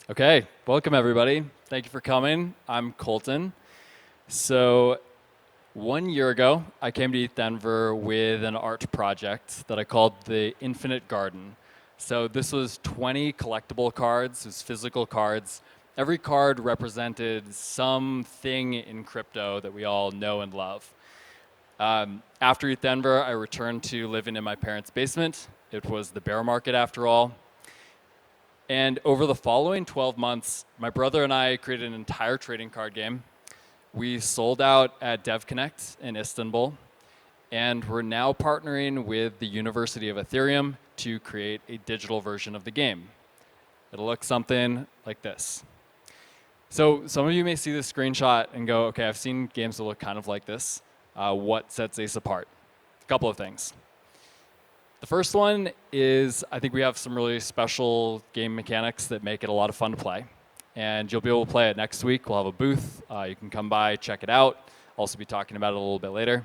Okay, welcome everybody. Thank you for coming. I'm Colton. So 1 year ago, I came to ETHDenver with an art project that I called the Infinite Garden. So this was 20 collectible cards, it was physical cards. Every card represented something in crypto that we all know and love. After ETHDenver, I returned to living in my parents' basement. It was the bear market after all. And over the following 12 months, my brother and I created an entire trading card game. We sold out at DevConnect in Istanbul, and we're now partnering with the University of Ethereum to create a digital version of the game. It'll look something like this. So some of you may see this screenshot and go, okay, I've seen games that look kind of like this. What sets Ace apart? A couple of things. The first one is I think we have some really special game mechanics that make it a lot of fun to play. And you'll be able to play it next week. We'll have a booth. You can come by, check it out. I'll also be talking about it a little bit later.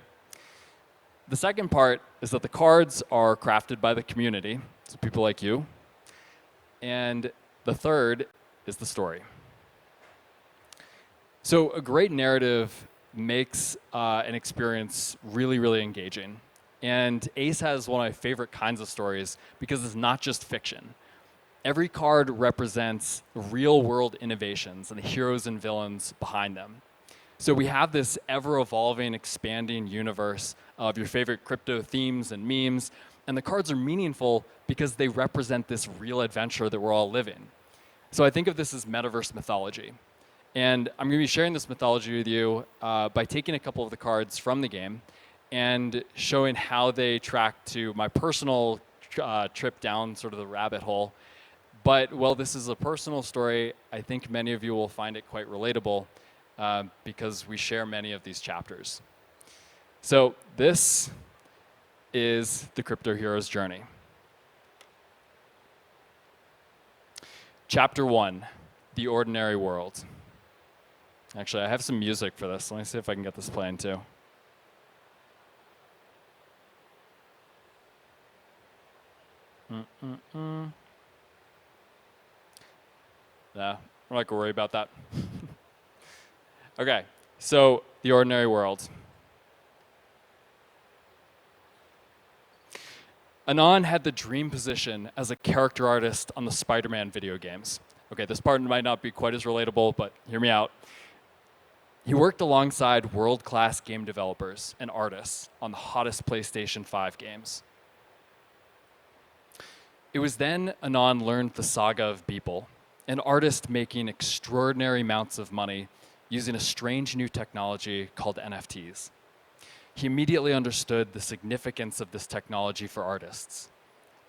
The second part is that the cards are crafted by the community, so people like you. And the third is the story. So a great narrative makes an experience really, really engaging. And Ace has one of my favorite kinds of stories because it's not just fiction. Every card represents real-world innovations and the heroes and villains behind them. So we have this ever-evolving, expanding universe of your favorite crypto themes and memes, and the cards are meaningful because they represent this real adventure that we're all living. So I think of this as Metaverse Mythology. And I'm going to be sharing this mythology with you by taking a couple of the cards from the game and showing how they track to my personal trip down sort of the rabbit hole. But while this is a personal story, I think many of you will find it quite relatable because we share many of these chapters. So this is the crypto hero's journey. Chapter 1, The Ordinary World. Actually, I have some music for this. Let me see if I can get this playing too. Yeah, we're not going to worry about that. Okay, so The Ordinary World. Anon had the dream position as a character artist on the Spider-Man video games. Okay, this part might not be quite as relatable, but hear me out. He worked alongside world-class game developers and artists on the hottest PlayStation 5 games. It was then Anon learned the saga of Beeple, an artist making extraordinary amounts of money using a strange new technology called NFTs. He immediately understood the significance of this technology for artists.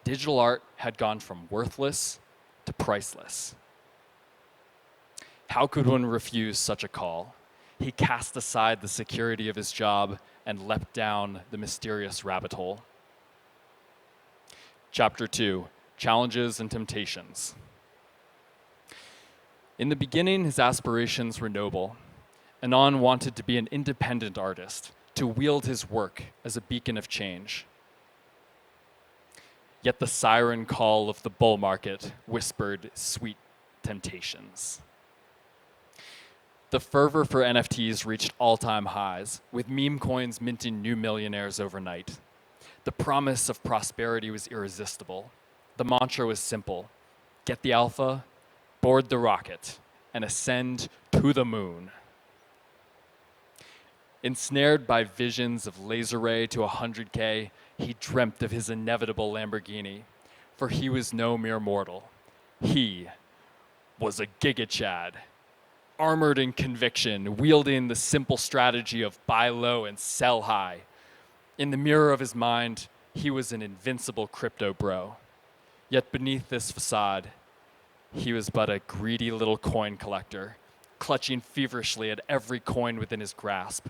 Digital art had gone from worthless to priceless. How could one refuse such a call? He cast aside the security of his job and leapt down the mysterious rabbit hole. Chapter 2, Challenges and Temptations. In the beginning, his aspirations were noble. Anon wanted to be an independent artist, to wield his work as a beacon of change. Yet the siren call of the bull market whispered sweet temptations. The fervor for NFTs reached all-time highs, with meme coins minting new millionaires overnight. The promise of prosperity was irresistible. The mantra was simple: get the alpha, board the rocket, and ascend to the moon. Ensnared by visions of laser ray to 100K, he dreamt of his inevitable Lamborghini, for he was no mere mortal. He was a Giga Chad, armored in conviction, wielding the simple strategy of buy low and sell high. In the mirror of his mind, he was an invincible crypto bro. Yet beneath this facade, he was but a greedy little coin collector, clutching feverishly at every coin within his grasp.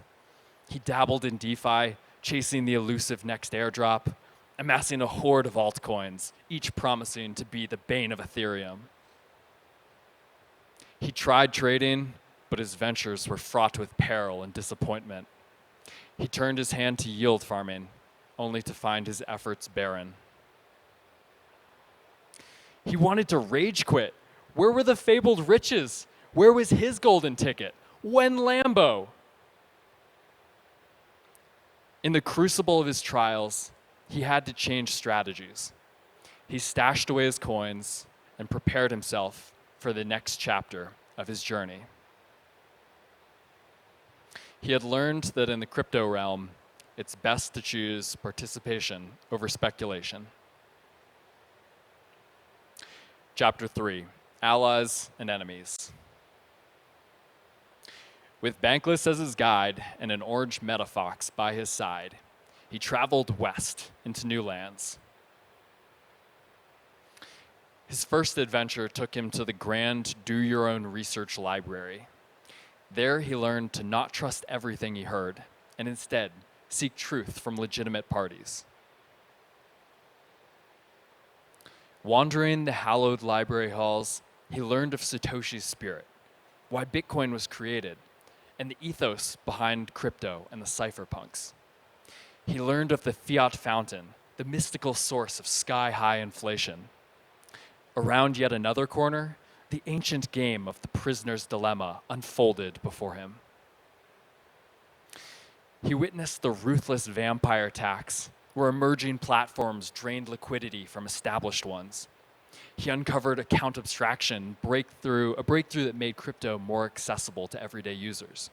He dabbled in DeFi, chasing the elusive next airdrop, amassing a horde of altcoins, each promising to be the bane of Ethereum. He tried trading, but his ventures were fraught with peril and disappointment. He turned his hand to yield farming, only to find his efforts barren. He wanted to rage quit, Where were the fabled riches? Where was his golden ticket? When Lambo? In the crucible of his trials, he had to change strategies. He stashed away his coins and prepared himself for the next chapter of his journey. He had learned that in the crypto realm, it's best to choose participation over speculation. Chapter 3, Allies and Enemies. With Bankless as his guide and an orange metafox by his side, he traveled west into new lands. His first adventure took him to the grand do-your-own-research library. There he learned to not trust everything he heard, and instead seek truth from legitimate parties. Wandering the hallowed library halls, he learned of Satoshi's spirit, why Bitcoin was created, and the ethos behind crypto and the cypherpunks. He learned of the fiat fountain, the mystical source of sky-high inflation. Around yet another corner, the ancient game of the prisoner's dilemma unfolded before him. He witnessed the ruthless vampire tax, where emerging platforms drained liquidity from established ones. He uncovered account abstraction, a breakthrough that made crypto more accessible to everyday users.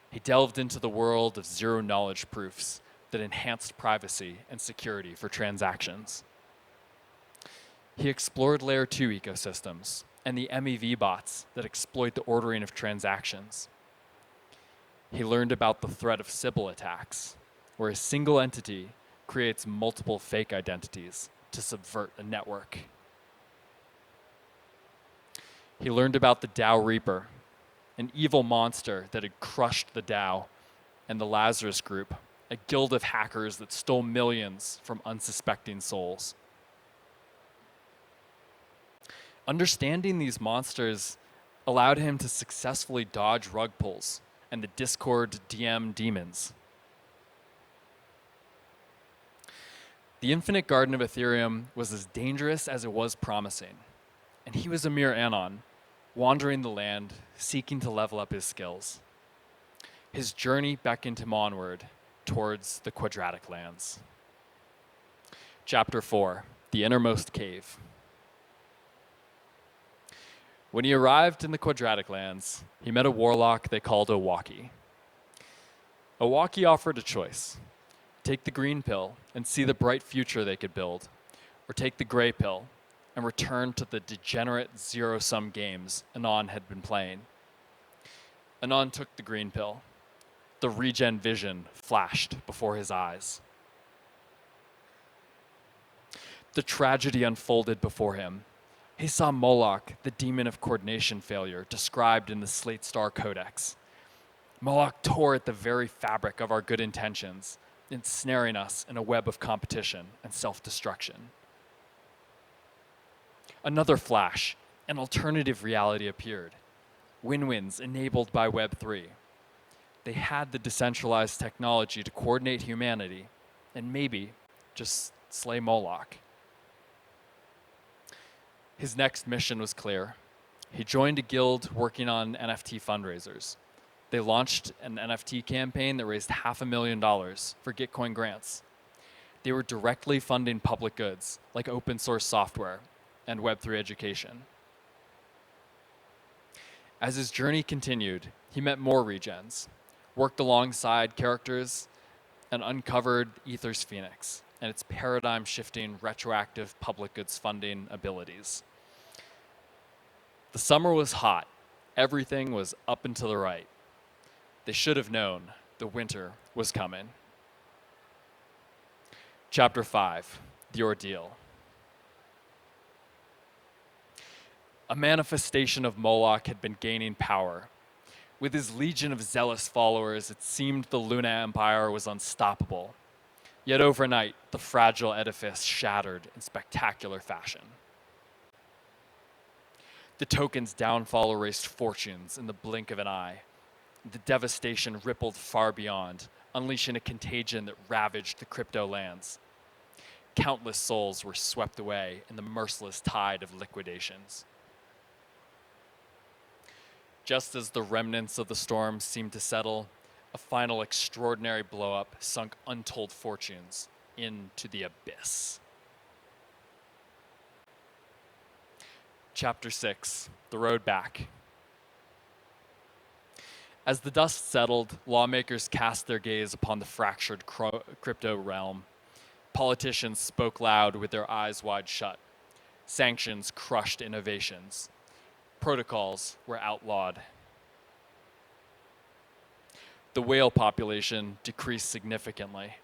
He delved into the world of zero-knowledge proofs that enhanced privacy and security for transactions. He explored Layer 2 ecosystems and the MEV bots that exploit the ordering of transactions. He learned about the threat of Sybil attacks, where a single entity creates multiple fake identities to subvert a network. He learned about the DAO Reaper, an evil monster that had crushed the DAO, and the Lazarus Group, a guild of hackers that stole millions from unsuspecting souls. Understanding these monsters allowed him to successfully dodge rug pulls and the Discord DM demons. The infinite garden of Ethereum was as dangerous as it was promising, and he was a mere anon, wandering the land, seeking to level up his skills. His journey beckoned him onward towards the quadratic lands. Chapter 4, The Innermost Cave. When he arrived in the quadratic lands, he met a warlock they called Owaki. Owaki offered a choice. Take the green pill and see the bright future they could build, or take the gray pill and return to the degenerate zero-sum games Anon had been playing. Anon took the green pill. The regen vision flashed before his eyes. The tragedy unfolded before him. He saw Moloch, the demon of coordination failure, described in the Slate Star Codex. Moloch tore at the very fabric of our good intentions, ensnaring us in a web of competition and self-destruction. Another flash, an alternative reality appeared. Win-wins enabled by Web3. They had the decentralized technology to coordinate humanity and maybe just slay Moloch. His next mission was clear. He joined a guild working on NFT fundraisers. They launched an NFT campaign that raised $500,000 for Gitcoin grants. They were directly funding public goods like open source software and Web3 education. As his journey continued, he met more regens, worked alongside characters, and uncovered Ether's Phoenix and its paradigm-shifting retroactive public goods funding abilities. The summer was hot. Everything was up and to the right. They should have known the winter was coming. Chapter 5, The Ordeal. A manifestation of Moloch had been gaining power. With his legion of zealous followers, it seemed the Luna Empire was unstoppable. Yet overnight, the fragile edifice shattered in spectacular fashion. The token's downfall erased fortunes in the blink of an eye. The devastation rippled far beyond, unleashing a contagion that ravaged the crypto lands. Countless souls were swept away in the merciless tide of liquidations. Just as the remnants of the storm seemed to settle, a final extraordinary blow-up sunk untold fortunes into the abyss. Chapter 6, The Road Back. As the dust settled, lawmakers cast their gaze upon the fractured crypto realm. Politicians spoke loud with their eyes wide shut. Sanctions crushed innovations. Protocols were outlawed. The whale population decreased significantly.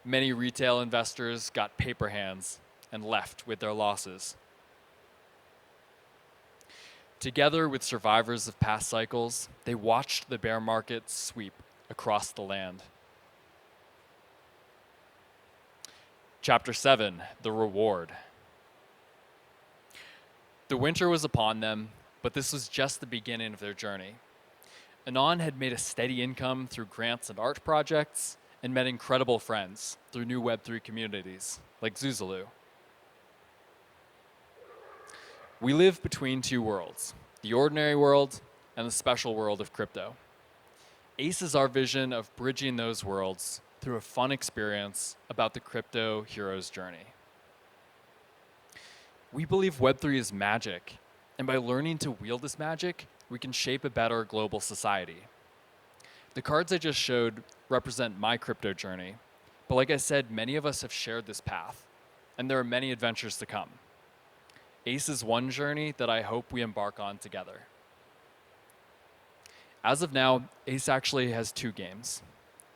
Many retail investors got paper hands and left with their losses. Together with survivors of past cycles, they watched the bear market sweep across the land. Chapter 7, The Reward. The winter was upon them, but this was just the beginning of their journey. Anon had made a steady income through grants and art projects, and met incredible friends through new Web3 communities, like Zuzaloo. We live between two worlds, the ordinary world and the special world of crypto. Ace is our vision of bridging those worlds through a fun experience about the crypto hero's journey. We believe Web3 is magic, and by learning to wield this magic, we can shape a better global society. The cards I just showed represent my crypto journey, but like I said, many of us have shared this path, and there are many adventures to come. Ace is one journey that I hope we embark on together. As of now, Ace actually has two games.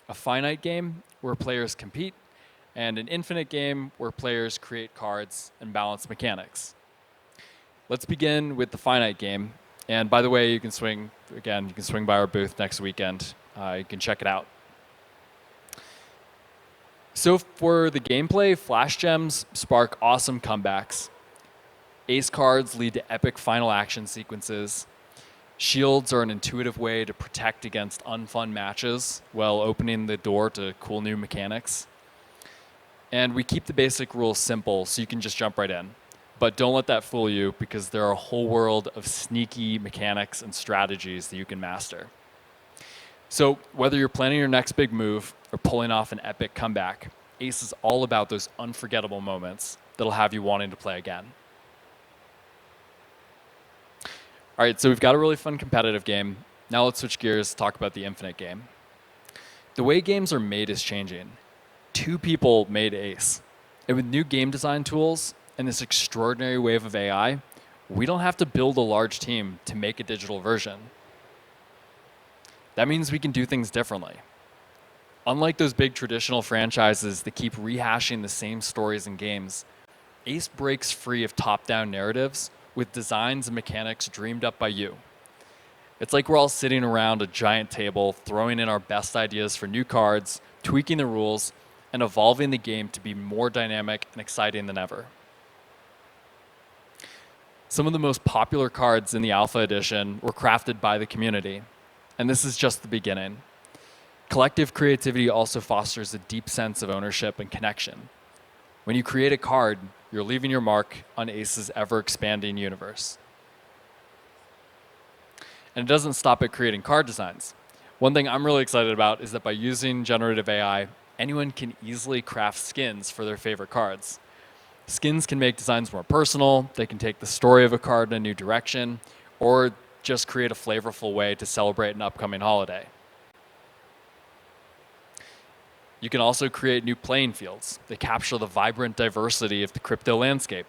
A finite game where players compete, and an infinite game where players create cards and balance mechanics. Let's begin with the finite game. And by the way, you can swing by our booth next weekend. You can check it out. So for the gameplay, flash gems spark awesome comebacks. Ace cards lead to epic final action sequences. Shields are an intuitive way to protect against unfun matches while opening the door to cool new mechanics. And we keep the basic rules simple so you can just jump right in. But don't let that fool you, because there are a whole world of sneaky mechanics and strategies that you can master. So whether you're planning your next big move or pulling off an epic comeback, Ace is all about those unforgettable moments that'll have you wanting to play again. All right, so we've got a really fun competitive game. Now let's switch gears, talk about the infinite game. The way games are made is changing. Two people made Ace. And with new game design tools and this extraordinary wave of AI, we don't have to build a large team to make a digital version. That means we can do things differently. Unlike those big traditional franchises that keep rehashing the same stories and games, Ace breaks free of top-down narratives with designs and mechanics dreamed up by you. It's like we're all sitting around a giant table, throwing in our best ideas for new cards, tweaking the rules, and evolving the game to be more dynamic and exciting than ever. Some of the most popular cards in the Alpha Edition were crafted by the community, and this is just the beginning. Collective creativity also fosters a deep sense of ownership and connection. When you create a card, you're leaving your mark on Ace's ever-expanding universe. And it doesn't stop at creating card designs. One thing I'm really excited about is that by using generative AI, anyone can easily craft skins for their favorite cards. Skins can make designs more personal, they can take the story of a card in a new direction, or just create a flavorful way to celebrate an upcoming holiday. You can also create new playing fields that capture the vibrant diversity of the crypto landscape.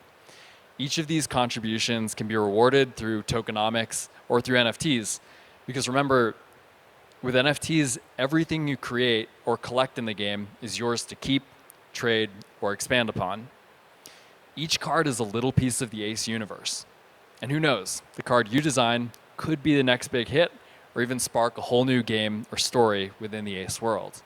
Each of these contributions can be rewarded through tokenomics or through NFTs, because remember, with NFTs, everything you create or collect in the game is yours to keep, trade, or expand upon. Each card is a little piece of the Ace universe. And who knows, the card you design could be the next big hit or even spark a whole new game or story within the Ace world.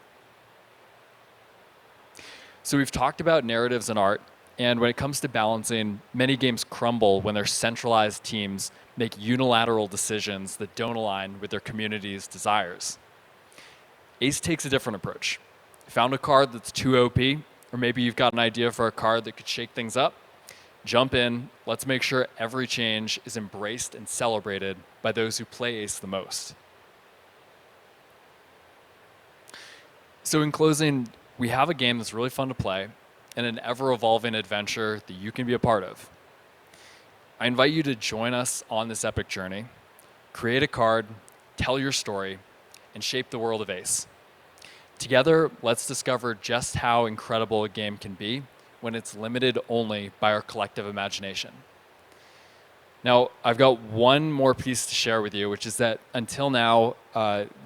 So we've talked about narratives and art, and when it comes to balancing, many games crumble when their centralized teams make unilateral decisions that don't align with their community's desires. Ace takes a different approach. Found a card that's too OP, or maybe you've got an idea for a card that could shake things up? Jump in. Let's make sure every change is embraced and celebrated by those who play Ace the most. So in closing, we have a game that's really fun to play and an ever-evolving adventure that you can be a part of. I invite you to join us on this epic journey. Create a card, tell your story, and shape the world of Ace. Together, let's discover just how incredible a game can be when it's limited only by our collective imagination. Now, I've got one more piece to share with you, which is that until now,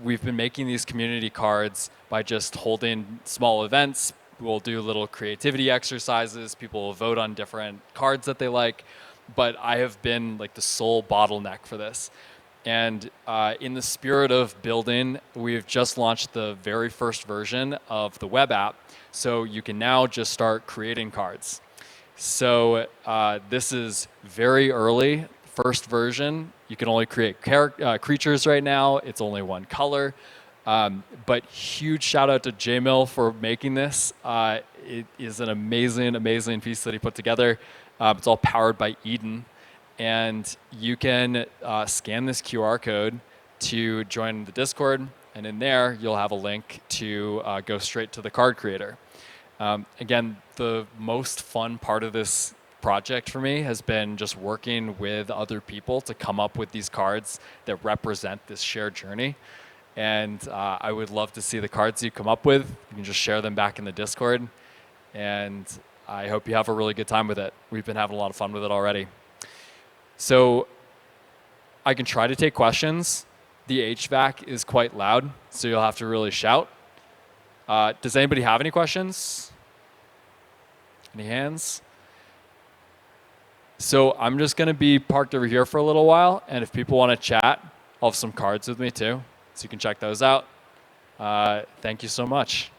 we've been making these community cards by just holding small events. We'll do little creativity exercises. People will vote on different cards that they like. But I have been like the sole bottleneck for this. And in the spirit of building, we've just launched the very first version of the web app. So you can now just start creating cards. So this is very early, first version. You can only create creatures right now. It's only one color. But huge shout out to JMill for making this. It is an amazing, amazing piece that he put together. It's all powered by Eden. And you can scan this QR code to join the Discord. And in there, you'll have a link to go straight to the card creator. Again, the most fun part of this project for me has been just working with other people to come up with these cards that represent this shared journey. And I would love to see the cards you come up with. You can just share them back in the Discord. And I hope you have a really good time with it. We've been having a lot of fun with it already. So I can try to take questions. The HVAC is quite loud, so you'll have to really shout. Does anybody have any questions? Any hands? So I'm just going to be parked over here for a little while, and if people want to chat, I'll have some cards with me too, so you can check those out. Thank you so much.